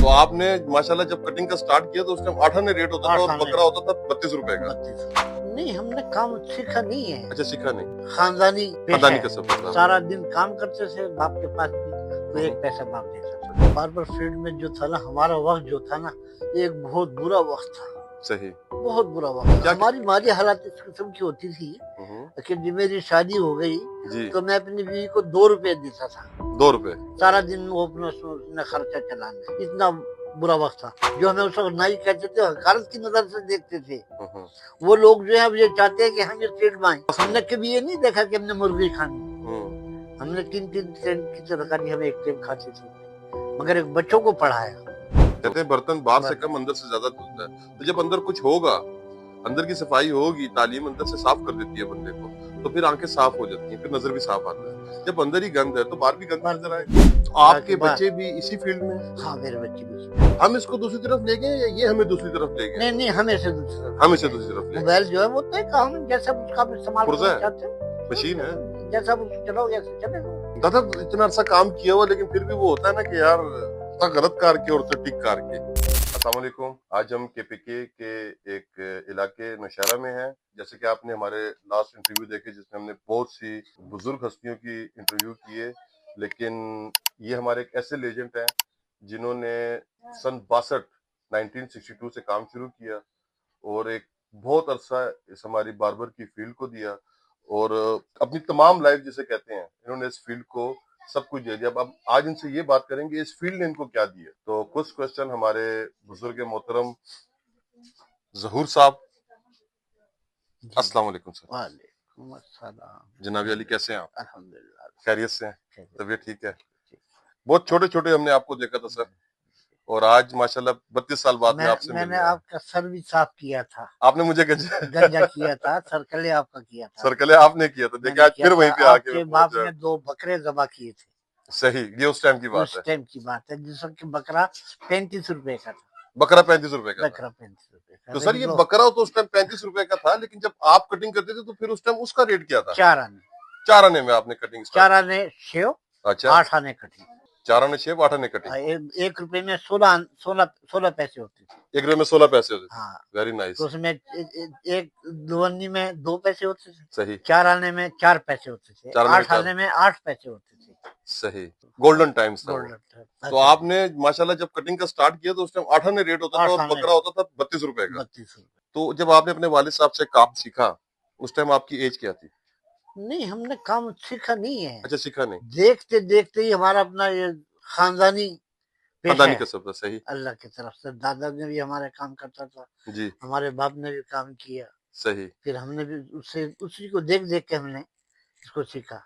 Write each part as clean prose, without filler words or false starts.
تو آپ نے ماشاءاللہ جب کٹنگ کا سٹارٹ کیا تو اس ٹائم 8 آنے ریٹ ہوتا تھا اور بکرا ہوتا تھا 32 روپے کا. نہیں ہم نے کام سیکھا نہیں ہے. اچھا سیکھا نہیں, خاندانی خاندانی کسب تھا. سارا دن کام کرتے تھے, باپ کے پاس بھی تو ایک پیسہ باپ دیتا تھا. باربر فیلڈ میں جو تھا نا, ہمارا وقت جو تھا نا, ایک بہت برا وقت تھا. صحیح, بہت برا وقت. ہماری مالی حالات اس قسم کی ہوتی تھی کہ جب میری شادی ہو گئی تو میں اپنی بیوی کو 2 روپے دیتا تھا. 2 روپے سارا دن وہ اپنا خرچہ چلانا. اتنا برا وقت تھا. جو ہمیں اس وقت نائی کہتے تھے, حقارت کی نظر سے دیکھتے تھے. وہ لوگ جو ہے اب یہ چاہتے ہیں کہ ہم یہ فیلڈ میں آئیں. ہم نے کبھی یہ نہیں دیکھا کہ ہم نے مرغی کھانی. ہم نے 3 سینٹ کی ترکاری ہم ایک ٹائم کھاتے تھے, مگر ایک بچوں کو پڑھایا. کہتے ہیں برتن باہر سے کم اندر سے زیادہ دھلتا ہے. تو جب اندر کچھ ہوگا, اندر کی صفائی ہوگی, تعلیم اندر سے صاف کر دیتی ہے بندے کو, تو پھر آنکھیں صاف ہو جاتی ہیں, پھر نظر بھی صاف آتا ہے. جب اندر ہی گند ہے تو باہر بھی گند نظر آئے. آپ کے بچے بھی اسی فیلڈ میں؟ ہاں میرے بچے بھی. ہم اس کو دوسری طرف لے گئے یا یہ ہمیں دوسری طرف لے گئے؟ نہیں ہمیں سے دوسری طرف. ہمیں سے دوسری طرف لے گئے. موبائل جو ہے وہ تو کام جیسا اس کا استعمال کرنا چاہتے ہیں, مشین ہے, جیسا چلاؤ ویسے چلے گا. دادا اتنا عرصہ کام کیا ہوا لیکن پھر بھی وہ ہوتا ہے نا کہ یار غلط کار کے اور ٹھیک کار کے. السلام علیکم. آج ہم کے پی کے ایک علاقے نوشہرہ میں ہیں. جیسے کہ آپ نے ہمارے لاسٹ انٹرویو دیکھے جس میں ہم نے بہت سی بزرگ ہستیوں کی انٹرویو کیے, لیکن یہ ہمارے ایک ایسے لیجنڈ ہیں جنہوں نے سن 1962 سے کام شروع کیا اور ایک بہت عرصہ اس ہماری باربر کی فیلڈ کو دیا, اور اپنی تمام لائف جسے کہتے ہیں انہوں نے اس فیلڈ کو سب کچھ دے دیا. اب آج ان سے یہ بات کریں گے اس فیلڈ نے ان کو کیا دیا. تو کچھ کوشچن ہمارے بزرگ محترم ظہور صاحب. السلام علیکم سر. وعلیکم السلام. جناب علی کیسے ہیں آپ؟ الحمدللہ خیریت سے ہیں؟ طبیعت ٹھیک ہے؟ بہت چھوٹے چھوٹے ہم نے آپ کو دیکھا تھا سر, اور آج ماشاءاللہ 32 سال بعد میں آپ سے میں مل نے رہا ہوں. آپ کا سر بھی صاف کیا تھا. آپ نے مجھے گنجا کیا تھا, سرکلے آپ کا کیا تھا. سرکلے آپ نے کیا تھا. دیکھیں آج پھر وہیں پہ آ کے باپ نے 2 بکرے ذبح کیے تھے. صحیح, یہ اس ٹائم کی بات اس ہے. ٹائم کی بات ہے جس وقت بکرا 35 روپے کا تھا. بکرا 35 روپے کا تھا. بکرا 35 روپے کا. تو سر یہ بکرا تو اس ٹائم 35 روپے کا تھا, لیکن جب آپ کٹنگ کرتے تھے تو پھر اس ٹائم اس کا ریٹ کیا تھا؟ 4 آنے. 4 آنے میں آپ نے کٹنگ 4 آنے شیو, اچھا 8 آنے کٹنگ. 4 آنے شیپ, 8 آنے کٹنگ. 1 روپے میں 16 پیسے ہوتے تھے. 1 روپے میں 16 پیسے ہوتے تھے. ہاں ویری نائس. تو اس میں ایک دونی میں 2 پیسے ہوتے تھے. صحیح. 4 آنے میں 4 پیسے ہوتے تھے. 8 آنے میں 8 پیسے ہوتے تھے. صحیح, گولڈن ٹائمز تھا. گولڈن. تو آپ نے ماشاءاللہ جب کٹنگ کا سٹارٹ کیا تو اس ٹائم 8 آنے ریٹ ہوتا تھا اور بکرا ہوتا تھا 32 روپے کا. 32 روپے. تو جب آپ نے اپنے والد صاحب سے کام سیکھا اس ٹائم آپ کی ایج کیا تھی؟ نہیں ہم نے کام سیکھا نہیں ہے. اچھا سیکھا نہیں, دیکھتے دیکھتے ہی ہمارا اپنا یہ خاندانی خاندانی کسب تھا. صحیح, اللہ کی طرف سے. دادا نے بھی ہمارے کام کرتا تھا جی, ہمارے باپ نے بھی کام کیا. صحیح. پھر ہم نے بھی اسی کو دیکھ دیکھ کے ہم نے اس کو سیکھا.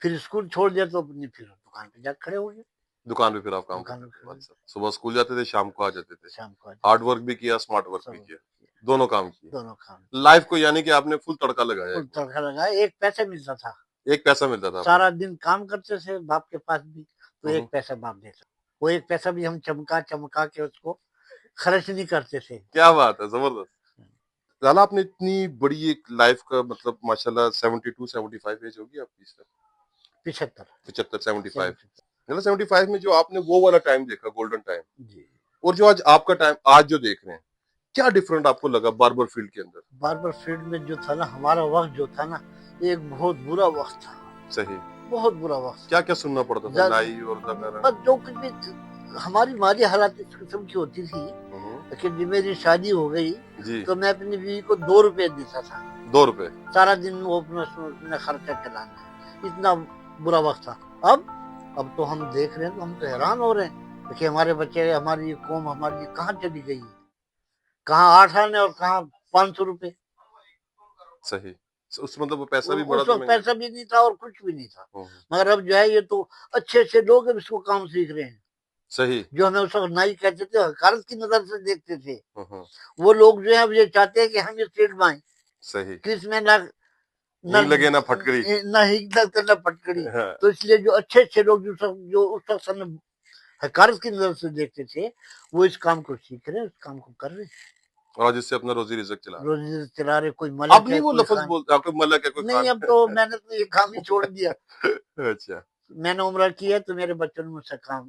پھر اسکول چھوڑ دیا تو اپنی پھر دکان پہ جا کھڑے ہو گئے. دکان پہ پھر آپ کام کرتے, صبح اسکول جاتے تھے شام کو آ جاتے تھے. شام کو ہارڈ ورک بھی کیا, اسمارٹ ورک بھی کیا, دونوں کام کیے. دونوں کام لائف کو یعنی کہ آپ نے فل تڑکا لگایا. فل تڑکا لگایا. 1 پیسہ ملتا تھا. 1 پیسہ ملتا تھا. سارا دن کام کرتے تھے باپ کے پاس بھی تو 1 پیسہ باپ دیتا. وہ 1 پیسہ بھی ہم چمکا کے اس کو خرچ نہیں کرتے تھے. کیا بات ہے, زبردست. لالا آپ نے اتنی بڑی ایک لائف کا مطلب ماشاءاللہ 72-75 ایج ہوگی آپ کی؟ 75-75. 75 میں جو آپ نے وہ والا ٹائم دیکھا, گولڈن ٹائم, اور جو آج آپ کا ٹائم آج جو دیکھ رہے ہیں, کیا ڈیفرنٹ آپ کو لگا باربر فیلڈ کے اندر؟ باربر فیلڈ میں جو تھا نا, ہمارا وقت جو تھا نا, ایک بہت برا وقت تھا. صحیح, بہت برا وقت. کیا کیا سننا پڑتا تھا, نائی اور بس جو کچھ بھی ہماری مالی حالات اس قسم کی ہوتی تھی کہ جب میری شادی ہو گئی تو میں اپنی بیوی کو 2 روپے دیتا تھا. 2 روپے سارا دن وہ اپنا خرچہ چلانا. اتنا برا وقت تھا. اب تو ہم دیکھ رہے ہیں تو ہم تو حیران ہو رہے ہیں کہ ہمارے بچے, ہماری یہ قوم ہماری کہاں چلی گئی ہے. کہاں 8 آنے اور کہاں 500 روپے. صحیح, اس مطلب وہ پیسہ بھی بڑا, اس وقت پیسہ بھی نہیں تھا اور کچھ بھی نہیں تھا. مگر اب جو ہے یہ تو اچھے اچھے لوگ اس کو کام سیکھ رہے ہیں. صحیح, جو ہمیں اس وقت نائی کہتے تھے, حقارت کی نظر سے دیکھتے تھے. وہ لوگ جو ہے اب یہ چاہتے ہیں کہ ہم اس فیلڈ میں آئیں. صحیح, کس میں نہ لگے نہ پھٹکڑی, نہ ہیک لگتے نہ پھٹکڑی. تو اس لیے جو اچھے اچھے لوگ جو اس وقت ہمیں حقارت کی نظر سے دیکھتے تھے, وہ اس کام کو سیکھ رہے ہیں, اس کام کو کر رہے ہیں اور جس سے اپنا روزی رزق چلا رہے. کوئی ملک اب نہیں وہ لفظ بولتا, کوئی ملک ہے, کوئی نہیں. اب تو میں نے تو یہ کام ہی چھوڑ دیا. اچھا, میں نے عمرہ کیا تو میرے بچوں نے مجھ سے کام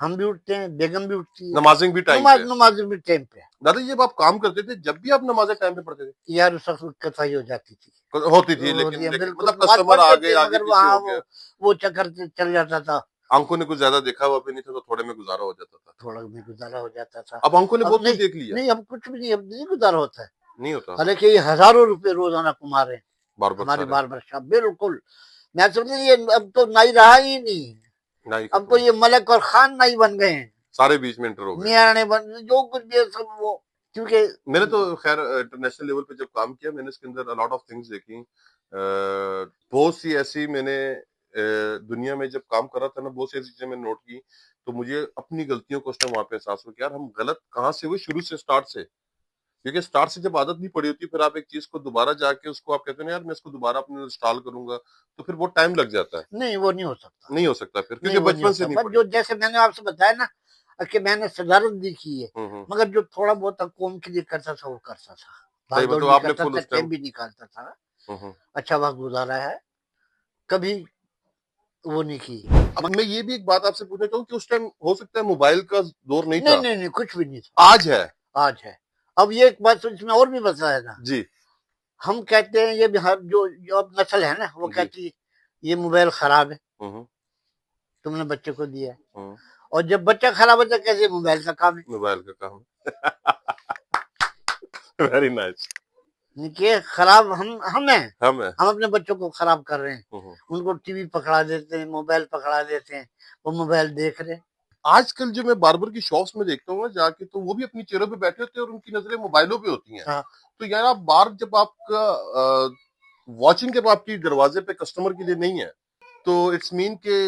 ہم بھی اٹھتے ہیں, بیگم بھی اٹھتی ہے, نمازیں بھی ٹائم پہ. نماز بھی ٹائم پہ. دادا جی جب آپ کام کرتے تھے جب بھی آپ نمازیں ٹائم پہ پڑھتے تھے؟ یار اس وقت کتائی ہو جاتی تھی, ہوتی تھی لیکن بالکل مطلب نماز کسٹمر آ پڑھتے گئے, تھے, آگے مگر پیچھے وہاں ہو گیا, وہ چکر چل جاتا تھا, آنکھوں نے کچھ زیادہ دیکھا ہوا بھی نہیں تھا تو تھوڑے میں گزارا ہو جاتا تھا. تھوڑا بھی گزارا ہو جاتا تھا. اب آنکھوں نے بہت نہیں کچھ دیکھ لیا. نہیں, اب کچھ بھی نہیں, اب نہیں گزارا ہوتا ہے. نہیں ہوتا حالانکہ یہ ہزاروں روپے روزانہ کما رہے ہیں ہمارے بار باربر شاپ. بالکل میں سمجھے یہ اب تو نائی رہا ہی نہیں, اب تو یہ ملک اور خان نائی بن گئے ہیں, سارے بیچ میں انٹر ہو گئے, میاں بن جو کچھ بھی ہے سب وہ. کیونکہ میں نے تو خیر انٹرنیشنل لیول پہ جب کام کیا میں نے اس کے اندر الاٹ آف تھنگس دیکھی. بہت سی ایسی میں نے دنیا میں جب کام کر رہا تھا نا, بہت سی ایسی چیزیں میں نے نوٹ کی تو مجھے اپنی غلطیوں کو اس ٹائم وہاں پہ احساس ہوا کہ یار ہم غلط کہاں سے ہوئے, شروع سے سٹارٹ سے. کیونکہ سٹارٹ سے جب عادت نہیں پڑی ہوتی پھر آپ ایک چیز کو دوبارہ جا کے اس کو آپ کہتے ہیں یار میں اس کو دوبارہ اپنے انسٹال کروں گا تو پھر وہ ٹائم لگ جاتا ہے. نہیں وہ نہیں ہو سکتا, نہیں ہو سکتا پھر کیونکہ بچپن سے نہیں جو جیسے میں نے آپ سے بتایا نا کہ میں نے صدارت بھی کی ہے, پڑی. مگر جو تھوڑا بہت قوم کے لیے کرتا تھا وہ کرتا تھا, صحیح بھاگ دوڑ مطلب بھی آپ نے کرتا فل تھا, اس ٹائم ٹائم. بھی نکالتا تھا, اچھا وقت گزارا ہے, کبھی وہ نہیں کی. اب میں یہ بھی ایک بات آپ سے پوچھنا چاہوں کہ اس ٹائم ہو سکتا ہے موبائل کا دور نہیں تھا. نہیں کچھ بھی نہیں تھا. آج ہے. آج ہے. اب یہ ایک بات اس میں اور بھی بتایا نا جی, ہم کہتے ہیں یہ جو اب نسل ہے نا وہ کہتی ہے یہ موبائل خراب ہے, تم نے بچے کو دیا ہے, اور جب بچہ خراب ہوتا ہے کیسے موبائل کا کام ہے, موبائل کا کام. Very nice. کہ خراب ہم ہیں, ہم اپنے بچوں کو خراب کر رہے ہیں, ان کو ٹی وی پکڑا دیتے ہیں, موبائل پکڑا دیتے ہیں, وہ موبائل دیکھ رہے ہیں. آج کل جو میں باربر کی شاپس میں دیکھتا ہوں جا کے تو وہ بھی اپنی چیئروں پہ بیٹھے ہوتے ہیں اور ان کی نظریں موبائلوں پہ ہوتی ہیں. تو یار آپ بار جب آپ کا واچنگ جب آپ کی دروازے پہ کسٹمر کے لیے نہیں ہے تو اٹس مین کہ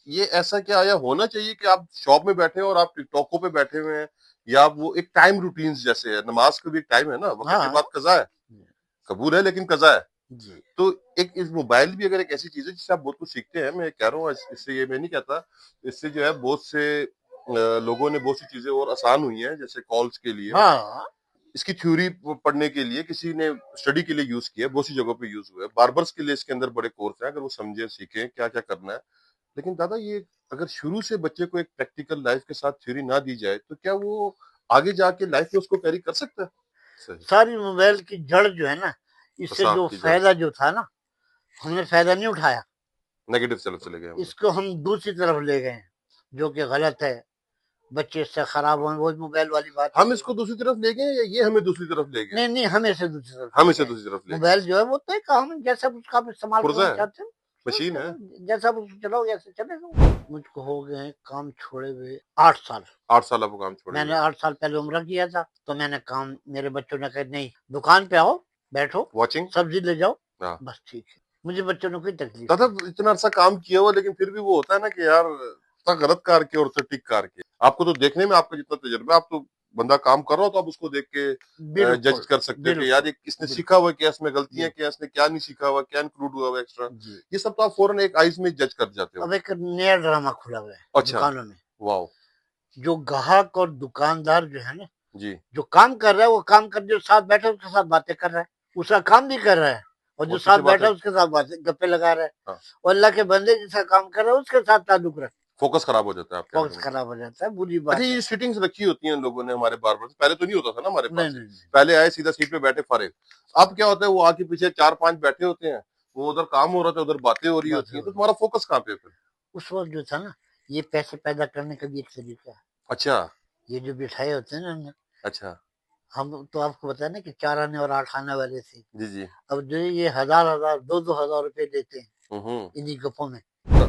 یہ ایسا کیا آیا ہونا چاہیے کہ آپ شاپ میں بیٹھے ہیں اور آپ ٹک ٹاکوں پہ بیٹھے ہوئے ہیں, یا وہ ایک ٹائم روٹینز جیسے ہے, نماز کا بھی ایک ٹائم ہے نا, وقت کے بعد قضا ہے, قبول ہے لیکن قضا ہے. تو ایک موبائل بھی اگر ایک ایسی چیز ہے جس سے آپ بہت کچھ سیکھتے ہیں, میں کہہ رہا ہوں اس سے یہ میں نہیں کہتا, اس سے جو ہے بہت سے لوگوں نے بہت سی چیزیں اور آسان ہوئی ہیں, جیسے کالز کے لیے, اس کی تھیوری پڑھنے کے لیے کسی نے اسٹڈی کے لیے یوز کیا, بہت سی جگہوں پہ یوز ہوئے, باربرس کے لیے اس کے اندر بڑے کورس ہیں اگر وہ سمجھیں سیکھیں کیا کیا کرنا ہے. لیکن دادا یہ اگر شروع سے بچے کو ایک پریکٹیکل لائف کے ساتھ تھیوری نہ دی جائے تو کیا وہ آگے جا کے لائف میں اس کو کیری کر سکتا ہے؟ ساری موبائل کی جڑ جو ہے نا, اس سے جو فائدہ جو تھا نا ہم نے فائدہ نہیں اٹھایا, نیگیٹو چلے گئے, اس کو ہم دوسری طرف لے گئے جو کہ غلط ہے, بچے اس سے خراب ہوئے, وہ موبائل والی بات. ہم اس کو دوسری طرف لے گئے یا یہ ہمیں دوسری طرف لے گئے؟ نہیں ہمیں سے دوسری طرف, دوسری طرف لے گئے. موبائل جو ہے وہ تو ایک ہم جیسا اس کا استعمال کرنا چاہتے ہیں, مشین ہے, جیسا چلاؤ ویسے چلے گا. مجھ کو ہو گئے کام چھوڑے ہوئے 8 سال. 8 سال آپ کو کام چھوڑے. میں نے 8 سال پہلے عمرہ کیا تھا تو میں نے کام, میرے بچوں نے کہا نہیں دکان پہ آؤ, بیٹھو, واچنگ سبزی لے جاؤ, بس ٹھیک ہے. مجھے بچوں نے کوئی تکلیف اتنا عرصہ کام کیا ہوا لیکن پھر بھی وہ ہوتا ہے نا کہ یار غلط کار کے اور ٹھیک کار کے, آپ کو تو دیکھنے میں آپ کا جتنا تجربہ, آپ تو بندہ کام کر رہا ہو تو آپ اس کو دیکھ کے جج کر سکتے ہیں کہ یار اس نے سیکھا ہوا کیا, اس میں غلطیاں کیا, اس نے کیا نہیں سیکھا ہوا, کیا انکلوڈ ہوا ہوا ایکسٹرا, یہ سب تو آپ فوراً ایک آئیز میں جج کر جاتے ہو. اب ایک نیا ڈرامہ کھلا ہوا ہے دکانوں میں. واو. جو گاہک اور دکاندار جو ہے نا, جی, جو کام کر رہا ہے وہ کام کر, جو ساتھ بیٹھا اس کے ساتھ باتیں کر رہا ہے, اس کا کام بھی کر رہا ہے, اور جو ساتھ بیٹھا اس کے ساتھ باتیں گپے لگا رہا ہے, اور اللہ کے بندے جیسا کام کر رہا ہے اس کے ساتھ تعلق رکھ, فوکس خراب ہو جاتا ہے, فوکس خراب ہو جاتا ہے, بری بات. اچھا یہ سیٹنگز رکھی ہوتی ہیں لوگوں نے ہمارے باربر سے, پہلے تو نہیں ہوتا تھا نا ہمارے پاس, پہلے آئے سیدھا سیٹ پہ بیٹھے فارغ. اب کیا ہوتا ہے وہ آگے پیچھے 4-5 بیٹھے ہوتے ہیں, وہ ادھر کام ہو رہا تھا ادھر باتیں ہو رہی ہوتی ہیں, تو تمہارا فوکس کہاں پہ پھر؟ اس وقت جو تھا نا یہ پیسے پیدا کرنے کا بھی ایک طریقہ ہے. اچھا, یہ جو بٹھائے ہوتے ہیں نا, اچھا, ہم تو آپ کو بتایا نا کہ 4 آنے اور 8 آنے والے تھے. جی, اب جو یہ 1000 2,000 روپے دیتے ہیں انہیں گپوں میں.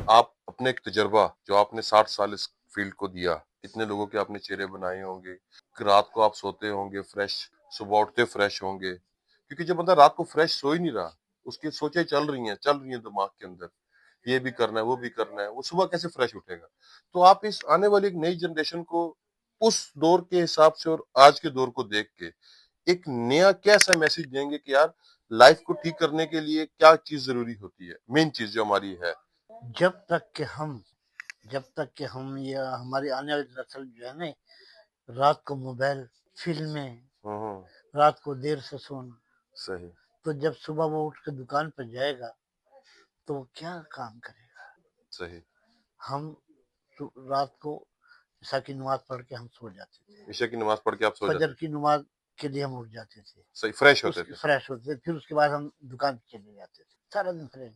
آپ اپنے ایک تجربہ جو آپ نے 60 سال اس فیلڈ کو دیا, اتنے لوگوں کے آپ نے چہرے بنائے ہوں گے, رات کو آپ سوتے ہوں گے فریش, صبح اٹھتے فریش ہوں گے, کیونکہ جب بندہ رات کو فریش سو ہی نہیں رہا, اس کی سوچیں چل رہی ہیں دماغ کے اندر, یہ بھی کرنا ہے وہ بھی کرنا ہے, وہ صبح کیسے فریش اٹھے گا؟ تو آپ اس آنے والی ایک نئی جنریشن کو اس دور کے حساب سے اور آج کے دور کو دیکھ کے ایک نیا کیسا میسج دیں گے کہ یار لائف کو ٹھیک کرنے کے لیے کیا چیز ضروری ہوتی ہے, مین چیز جو ہماری ہے؟ جب تک کہ ہم یہ ہماری آنے والی نسل جو ہے نا رات کو موبائل, فلمیں, رات کو دیر سے سونا, صحیح, تو جب صبح وہ اٹھ کے دکان پہ جائے گا تو وہ کیا کام کرے گا؟ صحیح. ہم رات کو عشاء کی نماز پڑھ کے ہم سو جاتے تھے، عشاء کی نماز پڑھ کے آپ سو جاتے فجر کی نماز کے لیے ہم اٹھ جاتے تھے، صحیح فریش ہوتے تھے. فریش ہوتے تھے، پھر اس کے بعد ہم دکان پہ چلے جاتے تھے، سارا دن فریش.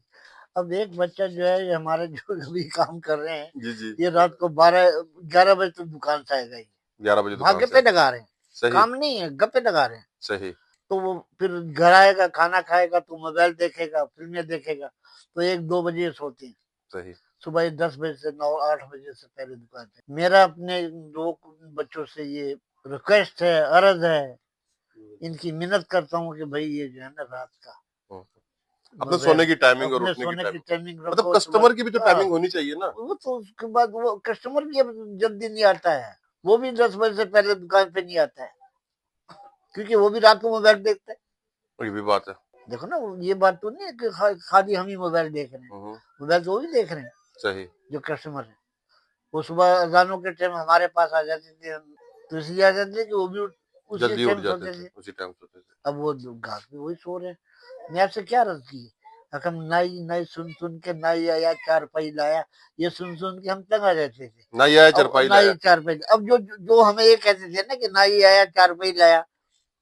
اب ایک بچہ جو ہے یہ ہمارے جو ابھی کام کر رہے ہیں جی جی یہ رات کو 11 بجے تک دکان سے آئے گا، 11 بجے وہاں دکان گپے سے. لگا رہے ہیں، صحیح کام نہیں ہے، گپے لگا رہے ہیں. صحیح تو وہ پھر گھر آئے گا، کھانا کھائے گا تو موبائل دیکھے گا، فلمیں دیکھے گا، تو 1-2 بجے سوتے ہیں. صحیح صبح 10 بجے سے 9-8 بجے سے پہلے دکان پہ. میرا اپنے دو بچوں سے یہ ریکویسٹ ہے، عرض ہے، ان کی منت کرتا ہوں کہ بھائی یہ جو ہے نا رات کا اپنے سونے کی ٹائمنگ اور اپنے اٹھنے کی سونے کی ٹائمنگ، ٹائمنگ مطلب رکھو. کسٹمر کی بھی تو ٹائمنگ ہونی چاہیے نا. وہ تو اس کے بعد وہ کسٹمر بھی اب جلدی نہیں آتا ہے، وہ بھی 10 بجے سے پہلے دکان پہ نہیں آتا ہے کیونکہ وہ بھی رات کو موبائل دیکھتا ہے. یہ بھی بات ہے. دیکھو نا یہ بات تو نہیں ہے کہ خالی ہم ہی موبائل دیکھ رہے ہیں، موبائل تو وہ بھی دیکھ رہے ہیں صحیح جو کسٹمر ہے. وہ صبح اذانوں کے ٹائم ہمارے پاس آ جاتے تھے، ہم تو اس لیے آ جاتے تھے کہ وہ بھی اسی جلدی ٹائم اٹھ جاتے سوتے تھے، تھے. اسی ٹائم سوتے تھے. اب وہ گھر پہ وہی سو رہے ہیں. میں آپ سے کیا عرض کی ہے، ہم نئی سن کے نئی آیا چارپائی لایا، یہ سن کے ہم تنگ آ جاتے تھے. نہ یہ چرپائی لایا. نئی چارپائی، اب جو ہمیں یہ کہتے تھے نا کہ نئی آیا چارپائی لایا،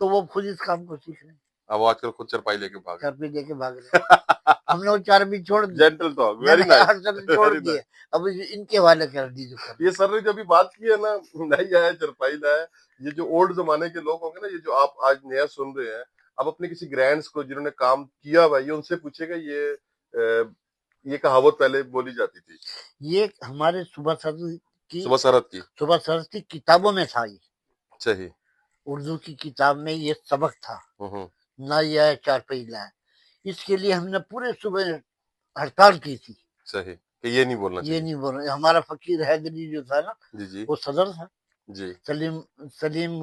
تو وہ خود اس کام کو سیکھ رہے ہیں. اب آج کل خود چرپائی لے کے بھاگ چارپائی لے کے بھاگ رہے ہیں. ہم نے وہ چارپائی چھوڑ دی، جینٹل ٹاک، ویری نائس. چھوڑ دیے، اب ان کے حوالے کر دی. یہ سر نے جو ابھی بات کی ہے نا، نہیں آیا چرپائی لایا، یہ جو اولڈ زمانے کے لوگ ہوں گے نا، یہ جو آپ آج نیا سن رہے ہیں، آپ اپنے کسی گرینڈس کو جنہوں نے کام کیا ہوا یہ ان سے پوچھے گا یہ کہاوت پہلے بولی جاتی تھی. یہ ہمارے صبح سرد کی کتابوں میں تھا. یہ صحیح اردو کی کتاب میں یہ سبق تھا، نہ یہ آیا چارپائی لایا. اس کے لیے ہم نے پورے صبح ہڑتال کی تھی. صحیح کہ یہ نہیں بولنا چاہیے، یہ نہیں بول رہے. ہمارا فقیر حیدری جو تھا نا جی جی وہ صدر تھا، جی سلیم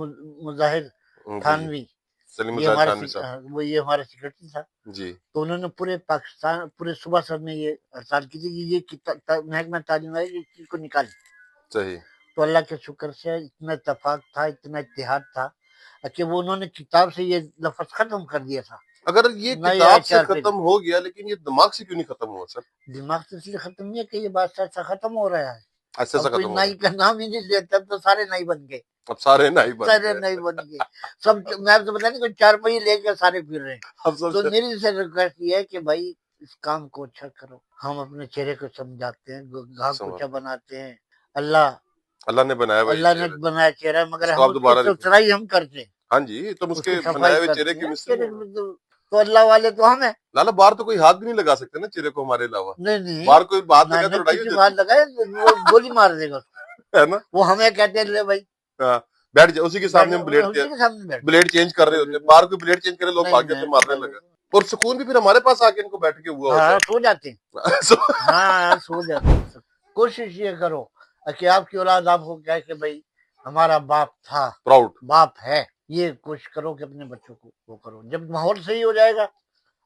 مظاہر تھانوی، سلیم یہ مظاہر تھانوی صاحب یہ ہمارا سیکرٹری تھا. جی. تو انہوں نے پورے پاکستان پورے صبح سر میں یہ ہڑتال کی تھی کہ یہ محکمہ تعلیم ہے اس چیز کو نکالیں. صحیح. تو اللہ کے شکر سے اتنا اتفاق تھا، اتنا اتحاد تھا کہ وہ انہوں نے کتاب سے یہ لفظ ختم کر دیا تھا. اگر یہ کتاب سے ختم ہو گیا لیکن یہ دماغ سے کیوں نہیں ختم ہوا سر؟ دماغ سے اس لیے ختم نہیں ہے کہ یہ بات ایسا ختم ہو رہا ہے. ایسا اب کوئی نائی کا نام ہی نہیں لیتا، اب تو سارے نائی بن گئے. اب سارے نائی بن گئے سب. میں آپ سے بتا نہیں کوئی 4 پہیے لے کے سارے پھر رہے ہیں. تو میری سے ریکویسٹ یہ ہے کہ بھائی اس کام کو اچھا کرو. ہم اپنے چہرے کو سمجھاتے ہیں، گاہک کو اچھا بناتے ہیں. اللہ نے بنایا چہرہ، مگر ہم چرائی ہم کرتے ہیں. ہاں جی، تم اس کے بنائے ہوئے چہرے کی مستری تو اللہ والے تو ہم ہیں. لالا باہر تو کوئی ہاتھ بھی نہیں لگا سکتے نا چہرے کو ہمارے علاوہ. نہیں باہر کوئی بات لگائے وہ گولی مار دے گا ہے نا. وہ ہمیں کہتے ہیں لے بھائی بیٹھ جائے، اسی کے سامنے ہم بلیڈ چینج کر رہے ہوتے ہیں. باہر کوئی بلیڈ چینج کرے لوگ بھاگ جاتے، مارنے لگا. اور سکون بھی پھر ہمارے پاس آ کے ان کو بیٹھ کے ہوا ہوتا ہے. سو جاتے ہیں. ہاں سو جاتے ہیں. کوشش یہ کرو کہ آپ کی اولاد آپ کو کہے کہ بھائی ہمارا باپ تھا، پراؤڈ باپ ہے. یہ کوشش کرو کہ اپنے بچوں کو وہ کرو. جب ماحول صحیح ہو جائے گا.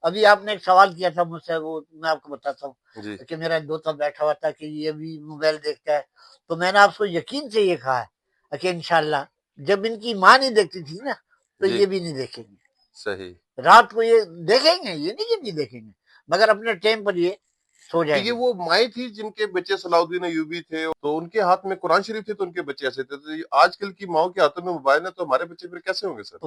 ابھی آپ نے ایک سوال کیا تھا مجھ سے، وہ میں آپ کو بتاتا ہوں کہ میرا دوتا بیٹھا ہوا تھا کہ یہ بھی موبائل دیکھتا ہے. تو میں نے آپ کو یقین سے یہ کہا ہے کہ انشاءاللہ جب ان کی ماں نہیں دیکھتی تھی نا تو یہ بھی نہیں دیکھیں گے. صحیح. رات کو یہ دیکھیں گے، یہ نہیں کہ نہیں دیکھیں گے، مگر اپنے ٹائم پر یہ سو جائیں گے. یہ وہ مائیں تھی جن کے بچے صلاح الدین ایوبی تھے، تو ان کے ہاتھ میں قرآن شریف تھے تو ان کے بچے ایسے تھے. تو آج کل کی ماؤں کے ہاتھوں میں موبائل ہے تو ہمارے بچے پھر کیسے ہوں گے سر؟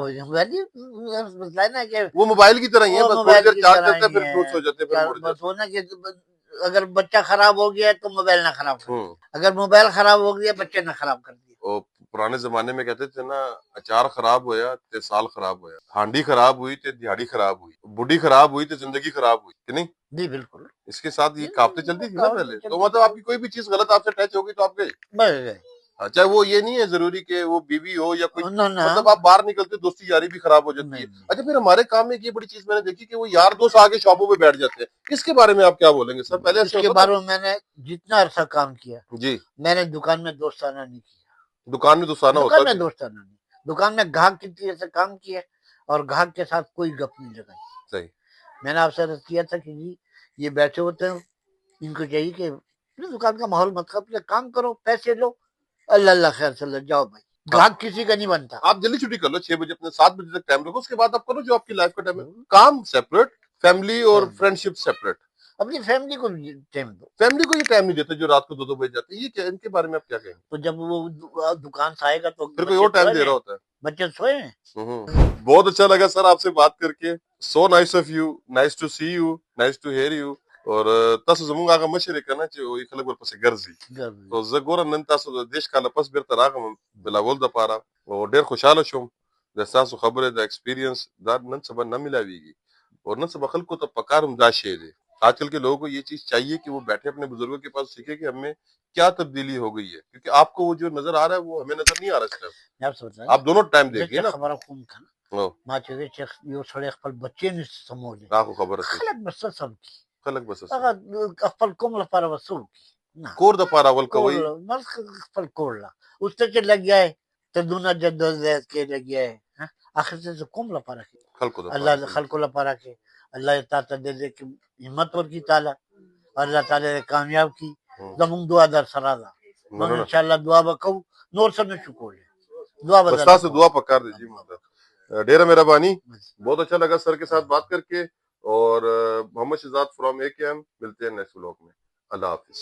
وہ موبائل کی طرح ہی ہے، بس تھوڑی دیر چارج کرتے ہیں پھر فلوٹ ہو جاتے ہیں. اگر بچہ خراب ہو گیا تو موبائل نہ خراب کر، اگر موبائل خراب ہو گیا بچے نہ خراب کر دیا. پرانے زمانے میں کہتے تھے نا، اچار خراب ہویا تے سال خراب ہویا، ہانڈی خراب ہوئی تے دیہڑی خراب ہوئی، بڈی خراب ہوئی تے زندگی خراب ہوئی، کہ نہیں؟ جی بالکل. اس کے ساتھ یہ کہاوتیں چلتی تھی نا پہلے. تو مطلب آپ کی کوئی بھی چیز غلط آپ سے ٹچ ہوگی تو آپ گئے. چاہے وہ یہ نہیں ہے ضروری کہ وہ بیوی ہو یا کوئی، مطلب آپ باہر نکلتے دوستی یاری بھی خراب ہو جاتی ہے. اچھا پھر ہمارے کام میں یہ بڑی چیز میں نے دیکھی کہ وہ یار دوست آگے شاپوں پہ بیٹھ جاتے ہیں. اس کے بارے میں آپ کیا بولیں گے سر؟ پہلے اس کے بارے میں میں نے جتنا عرصہ کام کیا جی، میں نے دکان میں دوستانہ نہیں کیا. دکان میں دوستانہ ہوتا ہے؟ دوستانہ نہیں. دکان میں گاہک کی طرح سے کام کیا اور گاہک کے ساتھ کوئی گپ نہیں لگائی. صحیح. میں نے آپ سے عرض کیا تھا کہ جی یہ بیٹھے ہوتے ہیں، ان کو چاہیے کہ دکان کا ماحول مت خراب، کام کرو، پیسے لو، اللہ اللہ خیر سے جاؤ بھائی. گاہک کسی کا نہیں بنتا. آپ جلدی چھٹی کر لو، 6 بجے اپنے 7 بجے تک ٹائم رکھو، اس کے بعد آپ کرو جو آپ کی لائف کا ٹائم ہے. کام سیپریٹ، فیملی اور فرینڈ شپ سیپریٹ. اپنی فیملی کو بھی ٹائم دو. فیملی کو یہ ٹائم نہیں دیتے جو رات کو 2 بجے جاتے ہیں. یہ کیا ان کے بارے میں آپ کیا کہیں گے؟ تو جب وہ دکان سے آئے گا تو پھر کوئی اور ٹائم دے رہا ہوتا ہے. بچے سوئے ہیں. بہت اچھا لگا سر آپ سے بات کر کے. So nice of you, nice to see you, nice to hear you. اور تاسو زموږ هغه مشر کنه چې خلک ورپسې ګرځي. تو زه ګورم نن تاسو د دیش کاله پس بیرته راغلم بلاول د پاره او ډېر خوشاله شوم د تاسو خبره د ایکسپیرینس دا نن سبا نه ملاویږي. اور نن سبا خلکو ته پکار هم دا شی دی. آج کل کے لوگوں کو یہ چیز چاہیے کہ وہ بیٹھے اپنے بزرگوں کے پاس سیکھے کہ ہمیں کیا تبدیلی ہو گئی ہے, کیونکہ آپ کو وہ جو نظر آ رہا ہے وہ ہمیں نظر نہیں آ رہا اس ٹائم. آپ دونوں ٹائم دیکھیے نا. خبره کوم کنه ما چې چې یو سړی خپل بچی نه سمولي هغه خبره کوي. خلک بس سم کی خلک بس هغه خپل کوم لپاره وسو نه کور د پاره ول کوي مل خپل کور لا اوس ته چې لګیا ہے ته دونه جدوجہد کې لګیا ہے اخر ته کوم لپاره خلکو د الله خلکو لپاره کې الله تعالی دې کې همت ورکی تعالی الله تعالی کامیاب کی. زموږ دعا در سره ده. نو ان شاء الله دعا وکاو نور څه نشو کولای. دعا بس تاسو دعا پکار دیجیے. ډیره مهربانی. بہت اچھا لگا سر کے ساتھ بات کر کے. اور محمد شہزاد فرام AKM ملتے ہیں نیکسٹ ولاگ میں. اللہ حافظ.